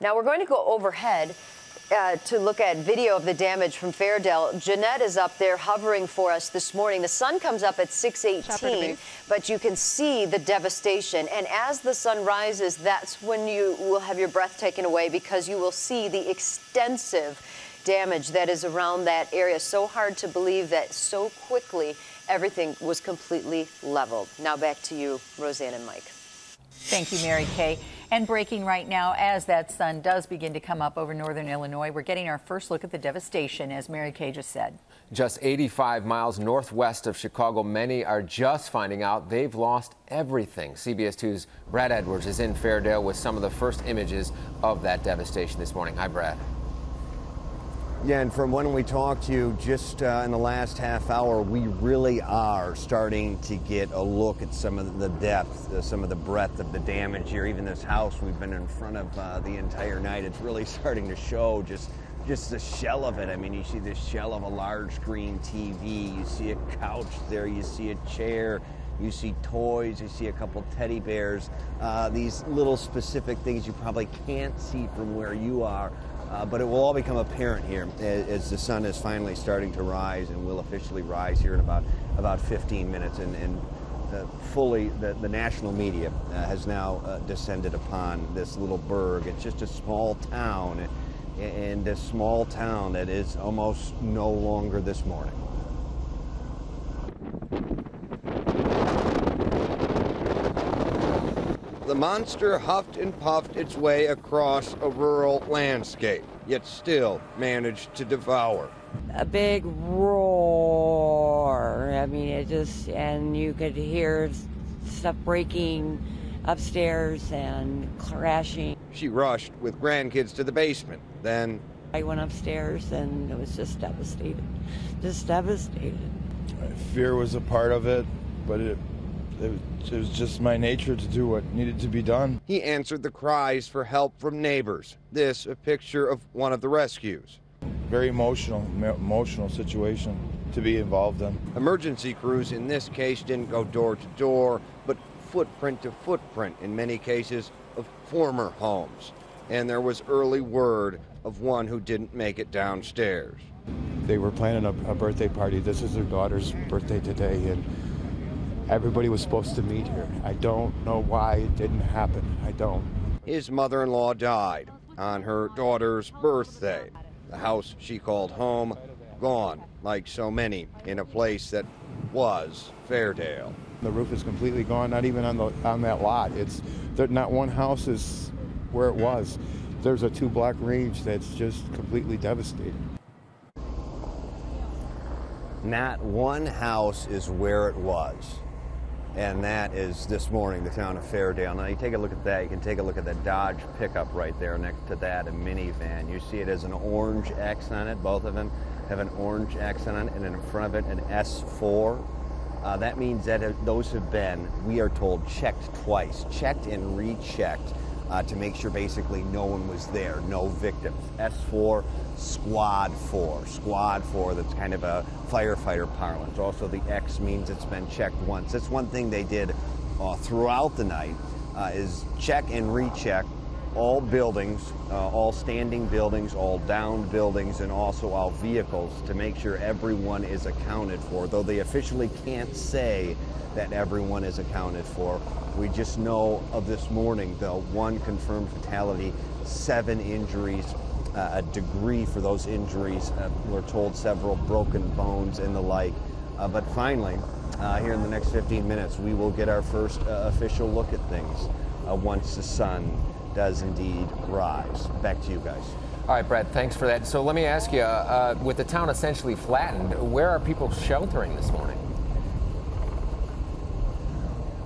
Now we're going to go overhead to look at video of the damage from Fairdale. Jeanette is up there hovering for us this morning. The sun comes up at 6:18, but you can see the devastation. And as the sun rises, that's when you will have your breath taken away, because you will see the extensive damage that is around that area. So hard to believe that so quickly everything was completely leveled. Now back to you, Roseanne and Mike. Thank you, Mary Kay. And breaking right now, as that sun does begin to come up over northern Illinois, we're getting our first look at the devastation, as Mary Kay just said. Just 85 miles northwest of Chicago, many are just finding out they've lost everything. CBS 2's Brad Edwards is in Fairdale with some of the first images of that devastation this morning. Hi, Brad. Yeah, and from when we talked to you just in the last half hour, we really are starting to get a look at some of the depth, some of the breadth of the damage here. Even this house we've been in front of the entire night, it's really starting to show just the shell of it. I mean, you see the shell of a large screen TV, you see a couch there, you see a chair, you see toys, you see a couple teddy bears, these little specific things you probably can't see from where you are. But it will all become apparent here as the sun is finally starting to rise, and will officially rise here in about 15 minutes. And fully, the national media has now descended upon this little burg. It's just a small town, and a small town that is almost no longer this morning. The monster huffed and puffed its way across a rural landscape, yet still managed to devour. A big roar. I mean, and you could hear stuff breaking upstairs and crashing. She rushed with grandkids to the basement. Then I went upstairs, and it was just devastated. Just devastated. Fear was a part of it, but it was just my nature to do what needed to be done. He answered the cries for help from neighbors. This a picture of one of the rescues. Very emotional situation to be involved in. Emergency crews in this case didn't go door to door, but footprint to footprint in many cases of former homes. And there was early word of one who didn't make it downstairs. They were planning a birthday party. This is their daughter's birthday today, and everybody was supposed to meet here. I don't know why it didn't happen. I don't. His mother-in-law died on her daughter's birthday. The house she called home, gone, like so many, in a place that was Fairdale. The roof is completely gone, not even on that lot. Not one house is where it was. There's a 2-block range that's just completely devastated. Not one house is where it was. And that is this morning, the town of Fairdale. Now you take a look at that, you can take a look at the Dodge pickup right there next to that, a minivan. You see it as an orange X on it. Both of them have an orange X on it, and in front of it an S4. That means that those have been, we are told, checked twice, checked and rechecked to make sure basically no one was there, no victims. S4, Squad 4. Squad 4, that's kind of a firefighter parlance. Also, the X means it's been checked once. That's one thing they did throughout the night, is check and recheck all buildings, all standing buildings, all downed buildings, and also all vehicles to make sure everyone is accounted for, though they officially can't say that everyone is accounted for. We just know of this morning, though, 1 confirmed fatality, 7 injuries, a degree for those injuries. We're told several broken bones and the like. But finally, here in the next 15 minutes, we will get our first official look at things once the sun does indeed rise. Back to you guys. All right, Brad, thanks for that. So let me ask you, with the town essentially flattened, where are people sheltering this morning?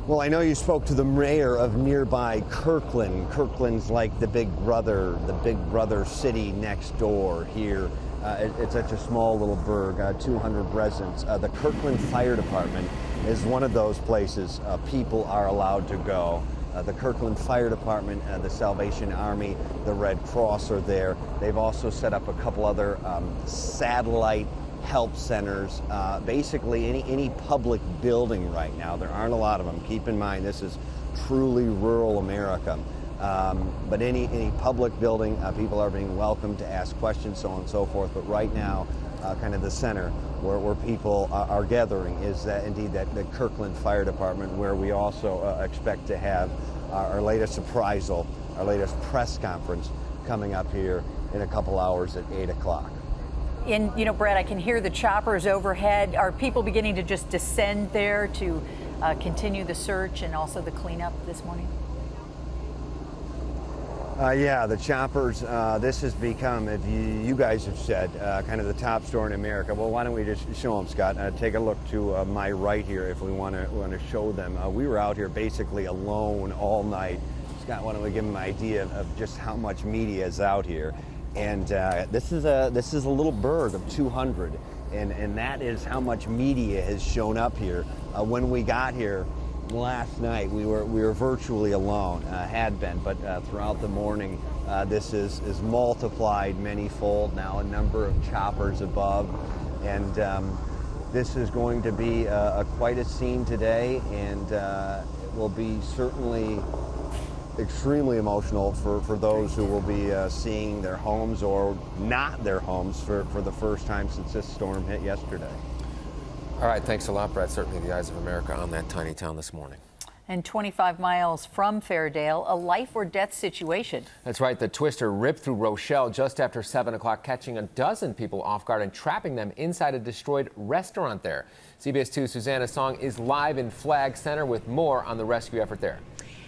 Well, I know you spoke to the mayor of nearby Kirkland. Kirkland's like the big brother city next door here. It's such a small little burg, 200 residents. The Kirkland Fire Department is one of those places people are allowed to go. The Kirkland Fire Department, the Salvation Army, the Red Cross are there. They've also set up a couple other satellite help centers, basically any public building right now. There aren't a lot of them. Keep in mind, this is truly rural America. But any public building, people are being welcome to ask questions, so on and so forth. But right now, kind of the center where people are gathering is that indeed that the Kirkland Fire Department, where we also expect to have our latest appraisal, our latest press conference coming up here in a couple hours at 8 o'clock. And, you know, Brad, I can hear the choppers overhead. Are people beginning to just descend there to continue the search and also the cleanup this morning? Yeah, the choppers, this has become, if you guys have said, kind of the top story in America. Well, why don't we just show them, Scott? Take a look to my right here if we want to show them. We were out here basically alone all night. Scott, why don't we give them an idea of just how much media is out here? And this is a little bird of 200, and that is how much media has shown up here. When we got here last night, we were virtually alone, had been, but throughout the morning, this is multiplied many-fold now. A number of choppers above, and this is going to be quite a scene today, and will be certainly extremely emotional for those who will be seeing their homes or not their homes for the first time since this storm hit yesterday. All right, thanks a lot, Brad. Certainly the eyes of America on that tiny town this morning. And 25 miles from Fairdale, a life or death situation. That's right. The twister ripped through Rochelle just after 7 o'clock, catching a dozen people off guard and trapping them inside a destroyed restaurant there. CBS 2's Susanna Song is live in Flag Center with more on the rescue effort there.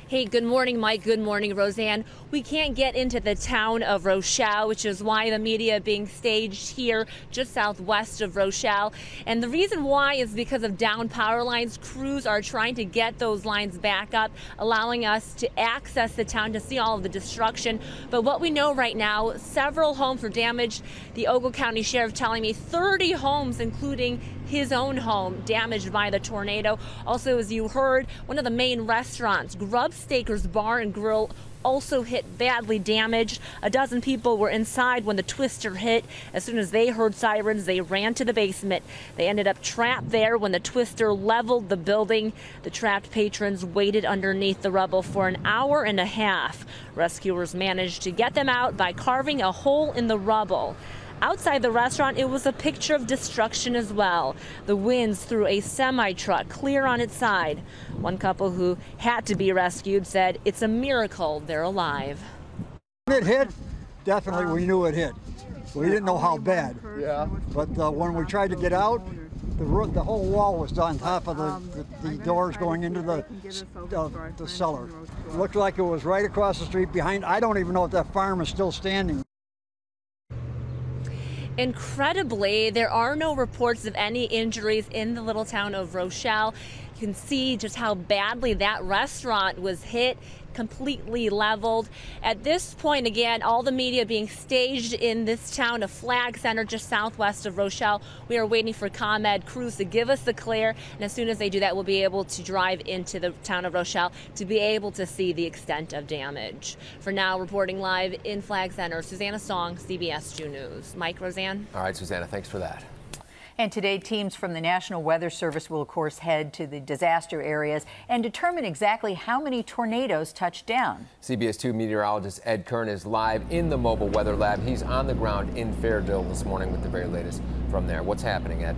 Hey, good morning, Mike. Good morning, Roseanne. We can't get into the town of Rochelle, which is why the media being staged here just southwest of Rochelle. And the reason why is because of down power lines. Crews are trying to get those lines back up, allowing us to access the town to see all of the destruction. But what we know right now, several homes were damaged. The Ogle County Sheriff telling me 30 homes, including his own home, damaged by the tornado. Also, as you heard, one of the main restaurants, Grubstaker's Bar and Grill, also hit badly damaged. A dozen people were inside when the twister hit. As soon as they heard sirens, they ran to the basement. They ended up trapped there when the twister leveled the building. The trapped patrons waited underneath the rubble for an hour and a half. Rescuers managed to get them out by carving a hole in the rubble. Outside the restaurant, it was a picture of destruction as well. The winds threw a semi-truck clear on its side. One couple who had to be rescued said it's a miracle they're alive. When it hit, definitely we knew it hit. We didn't know how bad. Yeah. But when we tried to get out, the whole wall was on top of the doors going into the cellar. It looked like it was right across the street behind. I don't even know if that farm is still standing. Incredibly, there are no reports of any injuries in the little town of Rochelle. You can see just how badly that restaurant was hit, completely leveled. At this point, again, all the media being staged in this town of Flag Center, just southwest of Rochelle. We are waiting for ComEd crews to give us the clear, and as soon as they do that, we'll be able to drive into the town of Rochelle to be able to see the extent of damage. For now, reporting live in Flag Center, Susanna Song, CBS 2 News. Mike, Roseanne. All right, Susanna, thanks for that. And today, teams from the National Weather Service will, of course, head to the disaster areas and determine exactly how many tornadoes touched down. CBS 2 meteorologist Ed Kern is live in the mobile weather lab. He's on the ground in Fairdale this morning with the very latest from there. What's happening, Ed?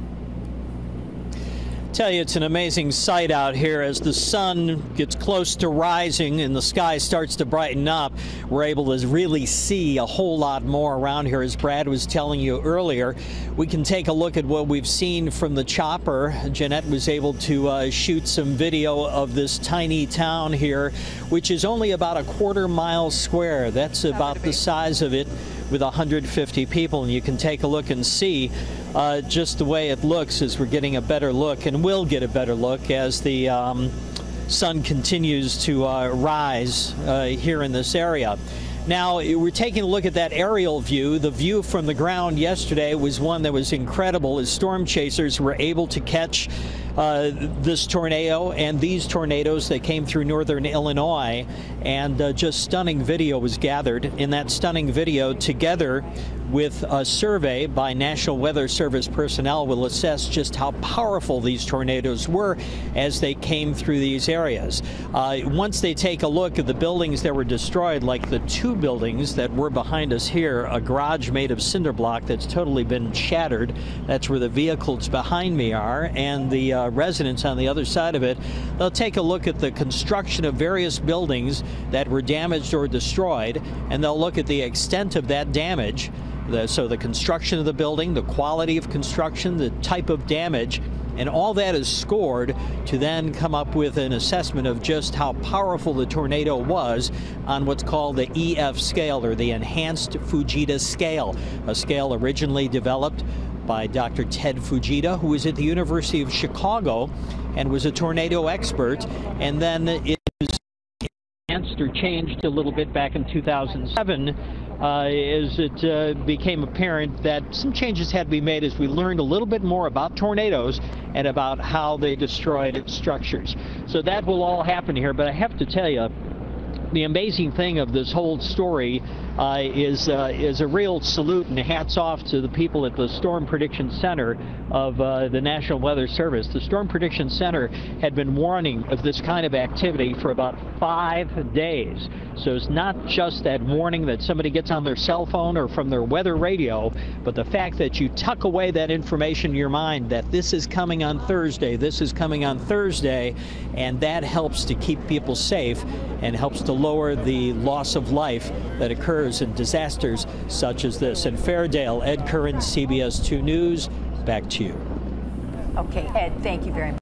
Tell you, it's an amazing sight out here as the sun gets close to rising and the sky starts to brighten up. We're able to really see a whole lot more around here. As Brad was telling you earlier, we can take a look at what we've seen from the chopper. Jeanette was able to shoot some video of this tiny town here, which is only about a quarter-mile square. That's about the size of it, with 150 people, and you can take a look and see just the way it looks as we're getting a better look, and will get a better look as the sun continues to rise here in this area. Now, we're taking a look at that aerial view. The view from the ground yesterday was one that was incredible as storm chasers were able to catch this tornado and these tornadoes that came through northern Illinois. and just stunning video was gathered. In that stunning video, together with a survey by National Weather Service personnel, will assess just how powerful these tornadoes were as they came through these areas. Once they take a look at the buildings that were destroyed, like the two buildings that were behind us here, a garage made of cinder block that's totally been shattered. That's where the vehicles behind me are, and the residents on the other side of it. They'll take a look at the construction of various buildings that were damaged or destroyed, and they'll look at the extent of that damage. So the construction of the building, the quality of construction, the type of damage, and all that is scored to then come up with an assessment of just how powerful the tornado was on what's called the EF scale, or the Enhanced Fujita Scale, a scale originally developed by Dr. Ted Fujita, who was at the University of Chicago and was a tornado expert, and then it was enhanced or changed a little bit back in 2007 as it became apparent that some changes had to be made as we learned a little bit more about tornadoes and about how they destroyed structures. So that will all happen here, but I have to tell you, the amazing thing of this whole story is a real salute and hats off to the people at the Storm Prediction Center of the National Weather Service. The Storm Prediction Center had been warning of this kind of activity for about 5 days. So it's not just that warning that somebody gets on their cell phone or from their weather radio, but the fact that you tuck away that information in your mind that this is coming on Thursday, this is coming on Thursday, and that helps to keep people safe and helps to lower the loss of life that occurs in disasters such as this. In Fairdale, Ed Curran, CBS 2 News, back to you. Okay, Ed, thank you very much.